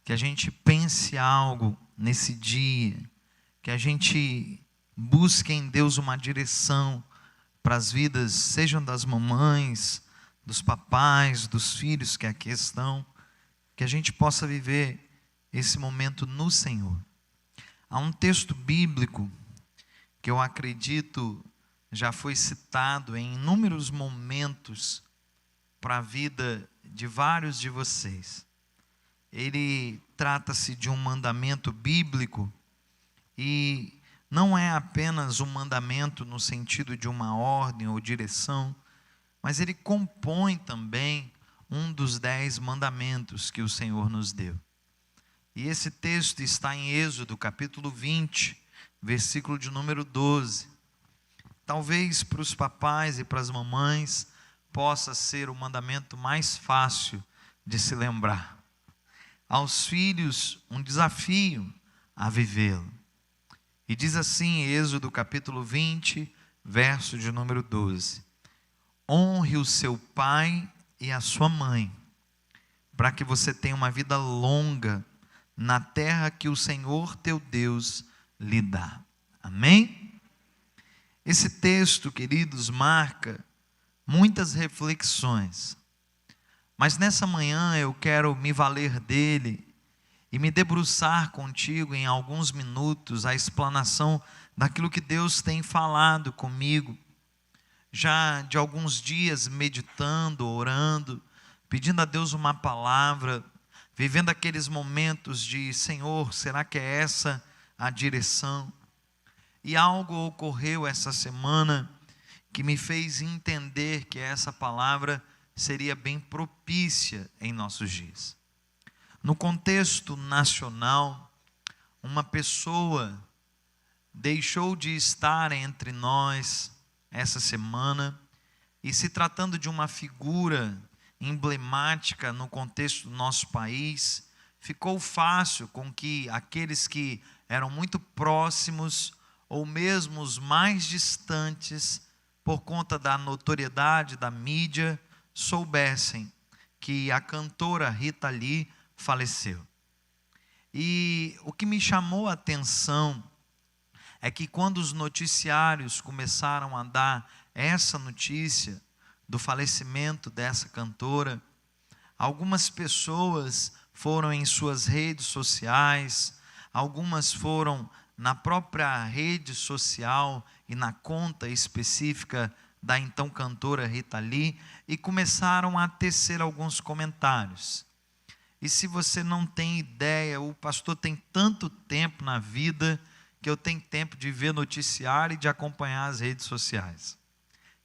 que a gente pense algo nesse dia, que a gente busque em Deus uma direção para as vidas, sejam das mamães, dos papais, dos filhos que aqui estão, que a gente possa viver esse momento no Senhor. Há um texto bíblico que eu acredito já foi citado em inúmeros momentos para a vida de vários de vocês. Ele trata-se de um mandamento bíblico e não é apenas um mandamento no sentido de uma ordem ou direção, mas ele compõe também um dos 10 mandamentos que o Senhor nos deu. E esse texto está em Êxodo, capítulo 20, versículo de número 12. Talvez para os papais e para as mamães possa ser o mandamento mais fácil de se lembrar. Aos filhos, um desafio a vivê-lo. E diz assim, Êxodo capítulo 20, verso de número 12. Honre o seu pai e a sua mãe, para que você tenha uma vida longa na terra que o Senhor teu Deus lhe dá. Amém? Esse texto, queridos, marca muitas reflexões. Mas nessa manhã eu quero me valer dele e me debruçar contigo em alguns minutos a explanação daquilo que Deus tem falado comigo. Já de alguns dias meditando, orando, pedindo a Deus uma palavra, vivendo aqueles momentos de Senhor, será que é essa a direção? E algo ocorreu essa semana que me fez entender que essa palavra seria bem propícia em nossos dias. No contexto nacional, uma pessoa deixou de estar entre nós essa semana, e se tratando de uma figura emblemática no contexto do nosso país, ficou fácil com que aqueles que eram muito próximos, ou mesmo os mais distantes, por conta da notoriedade da mídia, soubessem que a cantora Rita Lee faleceu. E o que me chamou a atenção é que quando os noticiários começaram a dar essa notícia do falecimento dessa cantora, algumas pessoas foram em suas redes sociais, algumas foram na própria rede social e na conta específica da então cantora Rita Lee e começaram a tecer alguns comentários. E se você não tem ideia, o pastor tem tanto tempo na vida que eu tenho tempo de ver noticiário e de acompanhar as redes sociais.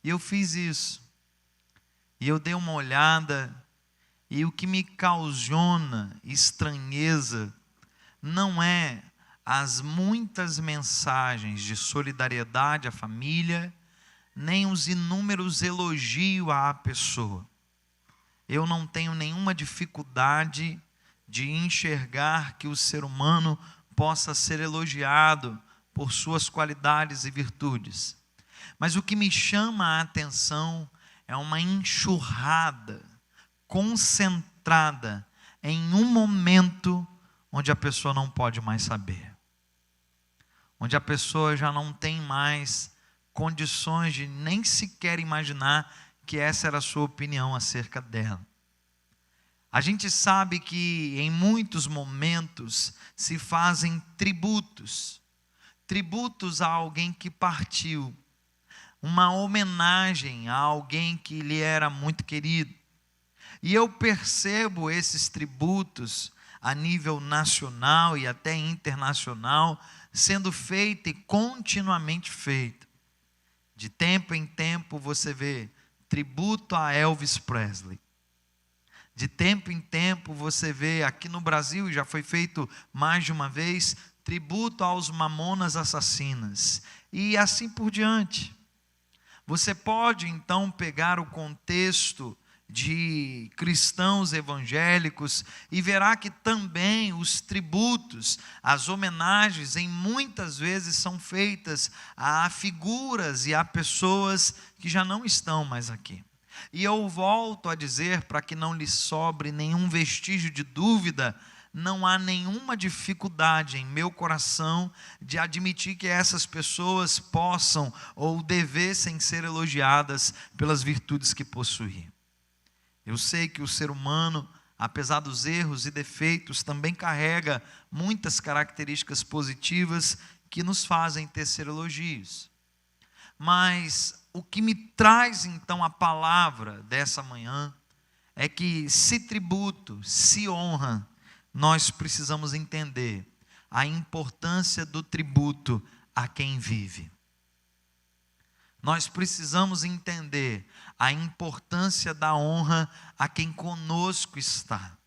E eu fiz isso. E eu dei uma olhada, e o que me causou estranheza não é as muitas mensagens de solidariedade à família, nem os inúmeros elogios à pessoa. Eu não tenho nenhuma dificuldade de enxergar que o ser humano possa ser elogiado por suas qualidades e virtudes. Mas o que me chama a atenção é uma enxurrada concentrada em um momento onde a pessoa não pode mais saber. Onde a pessoa já não tem mais condições de nem sequer imaginar que essa era a sua opinião acerca dela. A gente sabe que em muitos momentos se fazem tributos a alguém que partiu, uma homenagem a alguém que lhe era muito querido. E eu percebo esses tributos a nível nacional e até internacional sendo feito e continuamente feito. De tempo em tempo você vê tributo a Elvis Presley. De tempo em tempo você vê, aqui no Brasil já foi feito mais de uma vez, tributo aos Mamonas Assassinas. E assim por diante. Você pode então pegar o contexto de cristãos evangélicos e verá que também os tributos, as homenagens, em muitas vezes são feitas a figuras e a pessoas que já não estão mais aqui. E eu volto a dizer, para que não lhe sobre nenhum vestígio de dúvida, não há nenhuma dificuldade em meu coração de admitir que essas pessoas possam ou devessem ser elogiadas pelas virtudes que possuíam. Eu sei que o ser humano, apesar dos erros e defeitos, também carrega muitas características positivas que nos fazem tecer elogios. Mas o que me traz então a palavra dessa manhã é que se tributo, se honra, nós precisamos entender a importância do tributo a quem vive. Nós precisamos entender a importância da honra a quem conosco está.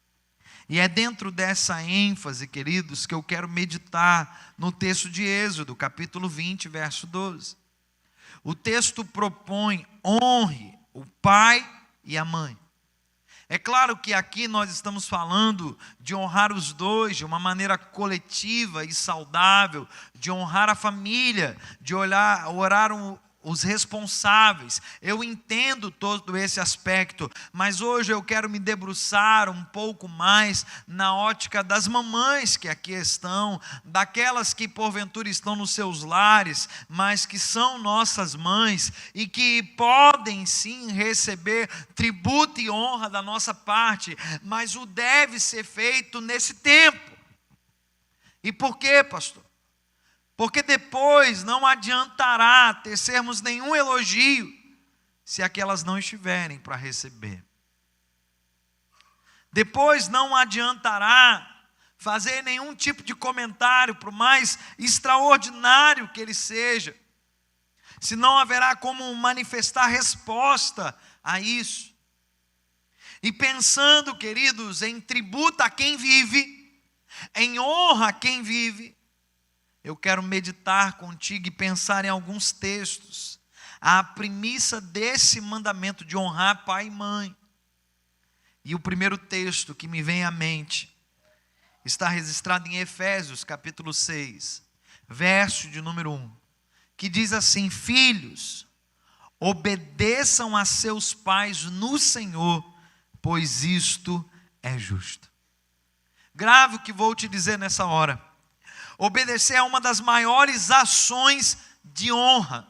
E é dentro dessa ênfase, queridos, que eu quero meditar no texto de Êxodo, capítulo 20, verso 12. O texto propõe: honre o pai e a mãe. É claro que aqui nós estamos falando de honrar os dois de uma maneira coletiva e saudável, de honrar a família, de orar os responsáveis. Eu entendo todo esse aspecto, mas hoje eu quero me debruçar um pouco mais na ótica das mamães que aqui estão, daquelas que porventura estão nos seus lares, mas que são nossas mães e que podem sim receber tributo e honra da nossa parte, mas o deve ser feito nesse tempo. E por quê, pastor? Porque depois não adiantará tecermos nenhum elogio se aquelas não estiverem para receber. Depois não adiantará fazer nenhum tipo de comentário, por mais extraordinário que ele seja, se não haverá como manifestar resposta a isso. E pensando, queridos, em tributo a quem vive, em honra a quem vive, eu quero meditar contigo e pensar em alguns textos, a premissa desse mandamento de honrar pai e mãe. E o primeiro texto que me vem à mente está registrado em Efésios capítulo 6, verso de número 1, que diz assim: filhos, obedeçam a seus pais no Senhor, pois isto é justo. Grave o que vou te dizer nessa hora. Obedecer é uma das maiores ações de honra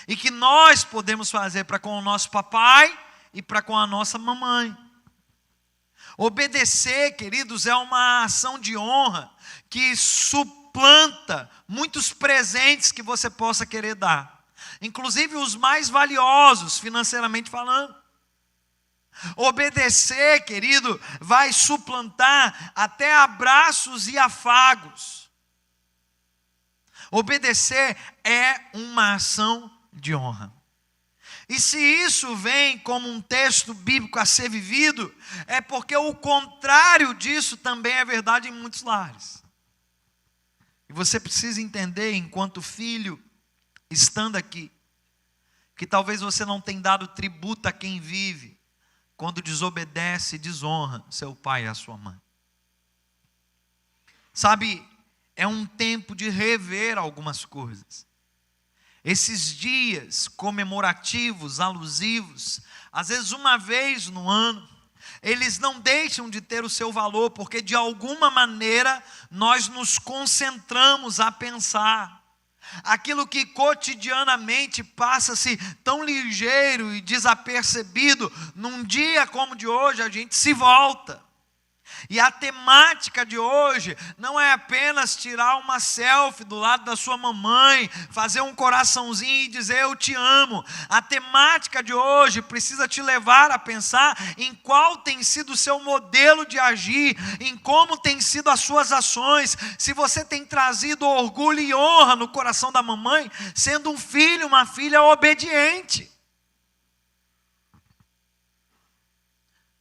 e que nós podemos fazer para com o nosso papai e para com a nossa mamãe. Obedecer, queridos, é uma ação de honra que suplanta muitos presentes que você possa querer dar, inclusive os mais valiosos financeiramente falando. Obedecer, querido, vai suplantar até abraços e afagos. Obedecer é uma ação de honra. E se isso vem como um texto bíblico a ser vivido, é porque o contrário disso também é verdade em muitos lares. E você precisa entender, enquanto filho, estando aqui, que talvez você não tenha dado tributo a quem vive, quando desobedece e desonra seu pai e a sua mãe. Sabe, é um tempo de rever algumas coisas. Esses dias comemorativos, alusivos, às vezes uma vez no ano, eles não deixam de ter o seu valor, porque de alguma maneira nós nos concentramos a pensar. Aquilo que cotidianamente passa-se tão ligeiro e desapercebido, num dia como de hoje a gente se volta. E a temática de hoje não é apenas tirar uma selfie do lado da sua mamãe, fazer um coraçãozinho e dizer eu te amo. A temática de hoje precisa te levar a pensar em qual tem sido o seu modelo de agir, em como tem sido as suas ações, se você tem trazido orgulho e honra no coração da mamãe, sendo um filho, uma filha obediente.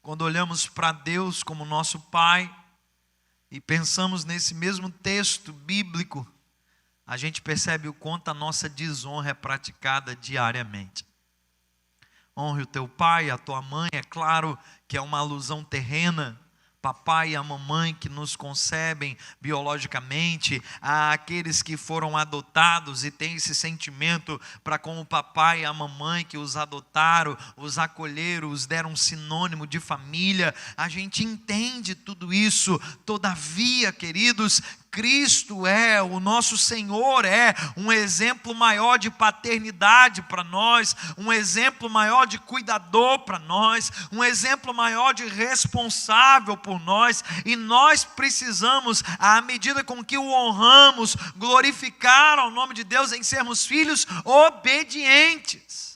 Quando olhamos para Deus como nosso Pai e pensamos nesse mesmo texto bíblico, a gente percebe o quanto a nossa desonra é praticada diariamente. Honre o teu pai, a tua mãe, é claro que é uma alusão terrena, papai e a mamãe que nos concebem biologicamente, àqueles que foram adotados e têm esse sentimento para com o papai e a mamãe que os adotaram, os acolheram, os deram um sinônimo de família. A gente entende tudo isso. Todavia, queridos, Cristo o nosso Senhor é um exemplo maior de paternidade para nós, um exemplo maior de cuidador para nós, um exemplo maior de responsável por nós, e nós precisamos, à medida com que o honramos, glorificar ao nome de Deus em sermos filhos obedientes.